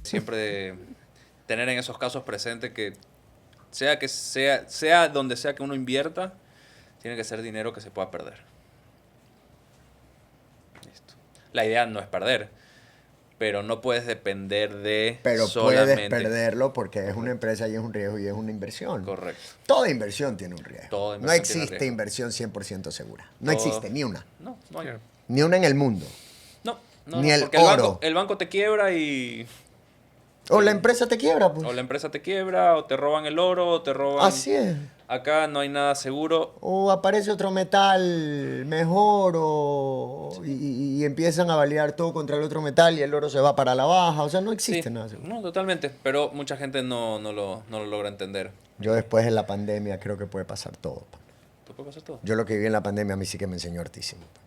siempre tener en esos casos presente sea donde sea que uno invierta, tiene que ser dinero que se pueda perder. Listo. La idea no es perder, pero no puedes depender de Pero puedes solamente. perderlo porque es una Correcto, empresa y es un riesgo y es una inversión. correcto. Toda inversión tiene un riesgo. Toda No inversión tiene existe riesgo. inversión 100% segura. No Todo. existe ni una. No, no hay. Claro. Ni una en el mundo. No, no, Ni no, el porque oro. el banco te quiebra O la y empresa te quiebra, o pues. la empresa te quiebra, o te roban el oro, o te roban. Así es. Acá no hay nada seguro. O aparece otro metal mejor y empiezan a balear todo contra el otro metal y el oro se va para la baja. O sea, no Sí, existe nada seguro. no, totalmente. Pero mucha gente no lo logra entender. Yo después de la pandemia creo que puede pasar todo. Pa. ¿Tú puedes pasar todo? Yo lo que viví en la pandemia a mí sí que me enseñó hartísimo. Pa.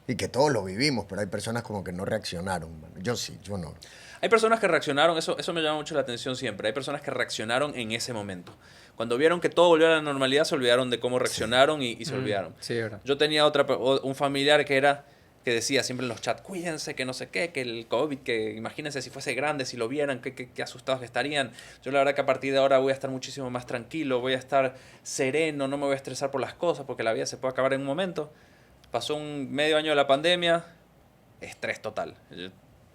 Y que todos lo vivimos, pero hay personas como que no reaccionaron. Mano. Yo sí, yo no. Hay personas que reaccionaron, eso me llama mucho la atención siempre. Hay personas que reaccionaron en ese momento. Cuando vieron que todo volvió a la normalidad, se olvidaron de cómo reaccionaron y se olvidaron. Sí, verdad. Yo tenía un familiar que decía siempre en los chats, cuídense, que no sé qué, que el COVID, que imagínense si fuese grande, si lo vieran, qué asustados que estarían. Yo la verdad que a partir de ahora voy a estar muchísimo más tranquilo, voy a estar sereno, no me voy a estresar por las cosas, porque la vida se puede acabar en un momento. Pasó un medio año de la pandemia, estrés total.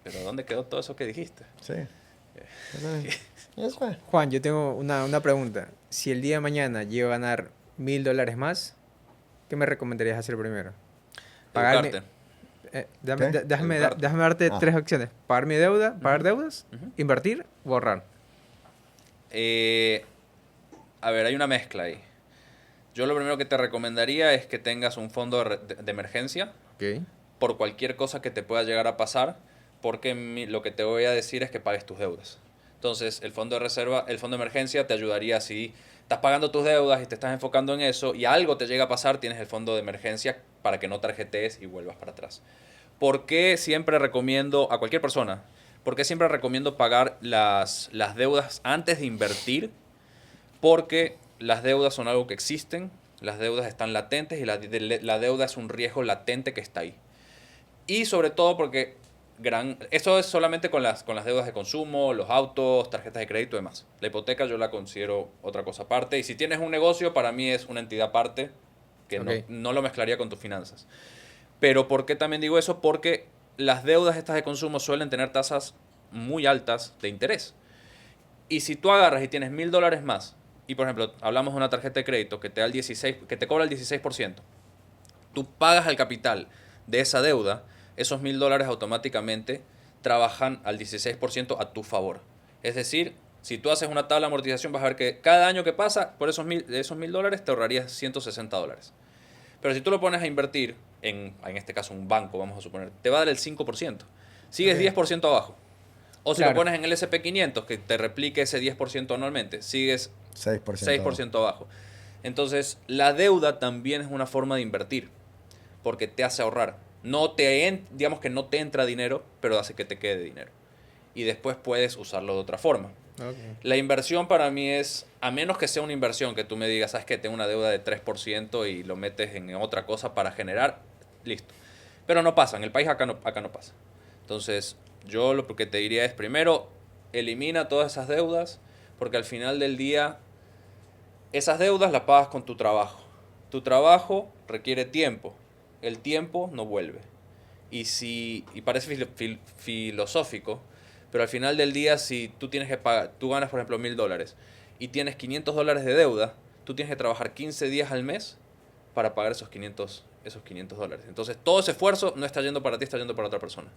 Pero ¿dónde quedó todo eso que dijiste? Sí. Eso es. Juan, yo tengo una pregunta. Si el día de mañana llego a ganar $1000 más, ¿qué me recomendarías hacer primero? Pagarme, Educarte. déjame, ¿Qué? déjame, Educarte. déjame darte Ah. tres opciones. Pagar mi deuda, pagar deudas, Ujú. invertir o ahorrar. A ver, hay una mezcla ahí. Yo lo primero que te recomendaría es que tengas un fondo de emergencia Ok. por cualquier cosa que te pueda llegar a pasar, porque lo que te voy a decir es que pagues tus deudas. Entonces, el fondo de reserva, el fondo de emergencia te ayudaría si estás pagando tus deudas y te estás enfocando en eso y algo te llega a pasar, tienes el fondo de emergencia para que no tarjetees y vuelvas para atrás. ¿Por qué siempre recomiendo a cualquier persona? ¿Por qué siempre recomiendo pagar las deudas antes de invertir? Porque las deudas son algo que existen, las deudas están latentes y la deuda es un riesgo latente que está ahí. Y sobre todo porque esto es solamente con las deudas de consumo, los autos, tarjetas de crédito y demás. La hipoteca yo la considero otra cosa aparte. Y si tienes un negocio, para mí es una entidad aparte que Ok. no lo mezclaría con tus finanzas. Pero ¿por qué también digo eso? Porque las deudas estas de consumo suelen tener tasas muy altas de interés. Y si tú agarras y tienes $1000 más, y por ejemplo, hablamos de una tarjeta de crédito que te da el 16, que te cobra el 16%, tú pagas al capital de esa deuda, esos $1000 automáticamente trabajan al 16% a tu favor. Es decir, si tú haces una tabla de amortización, vas a ver que cada año que pasa, de esos $1000 te ahorrarías $160. Pero si tú lo pones a invertir, en este caso un banco, vamos a suponer, te va a dar el 5%. Sigues Ok. 10% abajo. O si lo Claro. pones en el SP500, que te replique ese 10% anualmente, sigues 6%. 6% abajo. Entonces, la deuda también es una forma de invertir, porque te hace ahorrar. Digamos que no te entra dinero, pero hace que te quede dinero. Y después puedes usarlo de otra forma. Ok. La inversión para mí es, a menos que sea una inversión que tú me digas, sabes que tengo una deuda de 3% y lo metes en otra cosa para generar, listo. Pero no pasa, en el país acá no pasa. Entonces, yo lo que te diría es, primero, elimina todas esas deudas, porque al final del día, esas deudas las pagas con tu trabajo. Tu trabajo requiere tiempo. El tiempo no vuelve. Y parece filosófico, pero al final del día, si tú tienes que pagar, tú ganas, por ejemplo, $1000 y tienes $500 de deuda, tú tienes que trabajar 15 días al mes para pagar esos 500 dólares. Entonces, todo ese esfuerzo no está yendo para ti, está yendo para otra persona.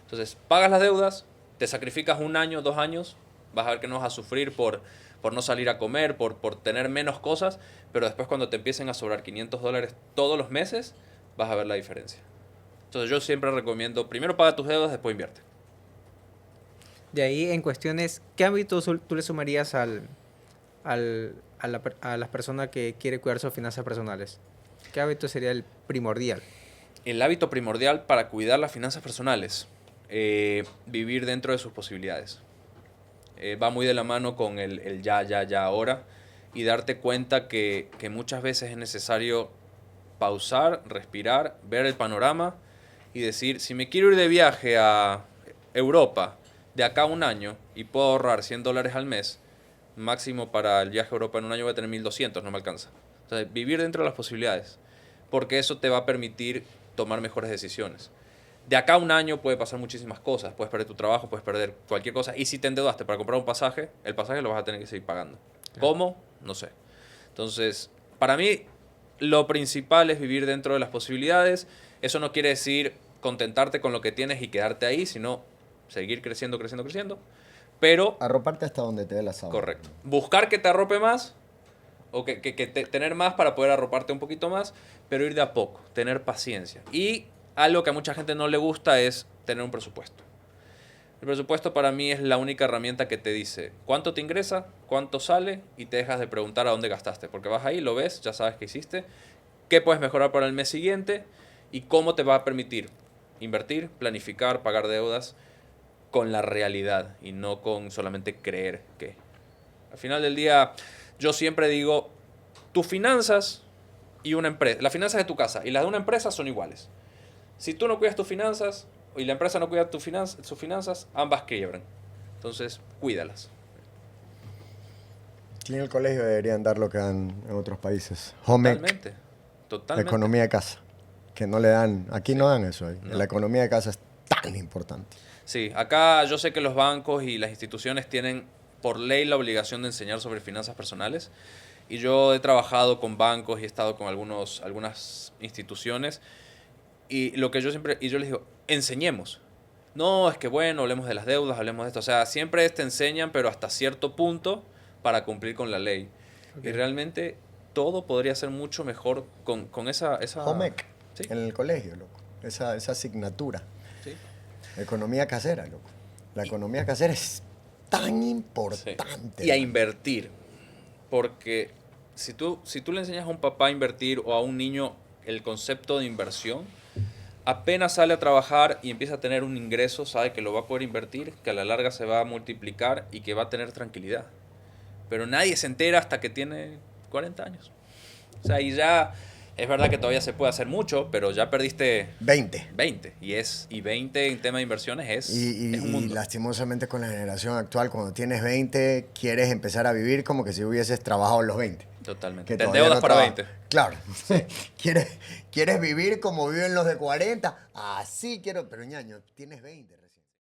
Entonces, pagas las deudas, te sacrificas un año, 2 años, vas a ver que no vas a sufrir por no salir a comer, por tener menos cosas, pero después cuando te empiecen a sobrar $500 todos los meses, vas a ver la diferencia. Entonces yo siempre recomiendo, primero paga tus deudas, después invierte. De ahí, en cuestiones, ¿qué hábitos tú le sumarías a la persona que quiere cuidar sus finanzas personales? ¿Qué hábito sería el primordial? El hábito primordial para cuidar las finanzas personales, vivir dentro de sus posibilidades. Va muy de la mano con el ya, ahora, y darte cuenta que muchas veces es necesario pausar, respirar, ver el panorama y decir, si me quiero ir de viaje a Europa de acá a un año y puedo ahorrar $100 al mes, máximo para el viaje a Europa en un año voy a tener 1.200, no me alcanza. O sea, vivir dentro de las posibilidades, porque eso te va a permitir tomar mejores decisiones. De acá a un año puede pasar muchísimas cosas. Puedes perder tu trabajo, puedes perder cualquier cosa. Y si te endeudaste para comprar un pasaje, el pasaje lo vas a tener que seguir pagando. ¿Cómo? No sé. Entonces, para mí, lo principal es vivir dentro de las posibilidades. Eso no quiere decir contentarte con lo que tienes y quedarte ahí, sino seguir creciendo, creciendo, creciendo. Pero, Arroparte hasta donde te dé la sábana. correcto. Buscar que te arrope más o tener más para poder arroparte un poquito más, pero ir de a poco, tener paciencia. Y algo que a mucha gente no le gusta es tener un presupuesto. El presupuesto para mí es la única herramienta que te dice cuánto te ingresa, cuánto sale y te dejas de preguntar a dónde gastaste. Porque vas ahí, lo ves, ya sabes qué hiciste, qué puedes mejorar para el mes siguiente y cómo te va a permitir invertir, planificar, pagar deudas con la realidad y no con solamente creer que. Al final del día, yo siempre digo, tus finanzas y una empresa, las finanzas de tu casa y las de una empresa son iguales. Si tú no cuidas tus finanzas y la empresa no cuida sus finanzas, ambas quiebran. Entonces, cuídalas. Sí, en el colegio deberían dar lo que dan en otros países. Home ec, Totalmente. Totalmente. economía de casa. Que no le dan, aquí no dan eso. No. La economía de casa es tan importante. Sí, acá yo sé que los bancos y las instituciones tienen por ley la obligación de enseñar sobre finanzas personales. Y yo he trabajado con bancos y he estado con algunas instituciones. Y lo que yo les digo, enseñemos. No, es que bueno, hablemos de las deudas, hablemos de esto. O sea, siempre te enseñan, pero hasta cierto punto para cumplir con la ley. Okay. Y realmente todo podría ser mucho mejor con esa... Home ec, Sí. en el colegio, loco. Esa asignatura. Sí. Economía casera, loco. La economía casera es tan importante. Sí. Y a invertir. Porque si tú le enseñas a un papá a invertir o a un niño el concepto de inversión, apenas sale a trabajar y empieza a tener un ingreso, sabe que lo va a poder invertir, que a la larga se va a multiplicar y que va a tener tranquilidad. Pero nadie se entera hasta que tiene 40 años. O sea, y ya es verdad que todavía se puede hacer mucho, pero ya perdiste 20. 20. Y 20 en tema de inversiones es un Y mundo. lastimosamente con la generación actual, cuando tienes 20, quieres empezar a vivir como que si hubieses trabajado en los 20. Totalmente. Que Te todavía endeudas no para trabaja. 20. Claro. ¿Quieres vivir como viven los de 40? Así quiero, pero ñaño, tienes 20.